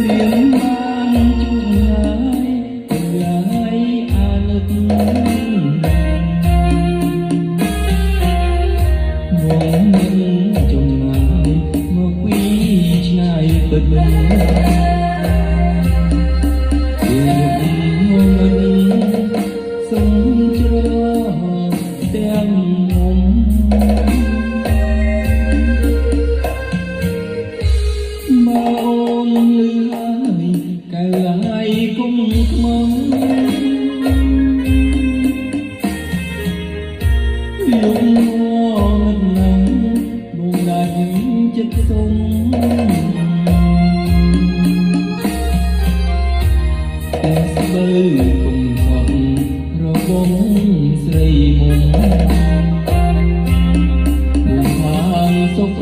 មានបានជួបហើយអាណិតមកមិនចំណាយមកពីឆ្ងាយពិតសូមច្រកទាំងមុំមកអូនលឺហើយកៅហើយគុំខ្មងលំងងឹតណាស់បងដាច់ចិត្តសុំតែស្បើគុំសត់របងស្រីមុំបងខាងសុខ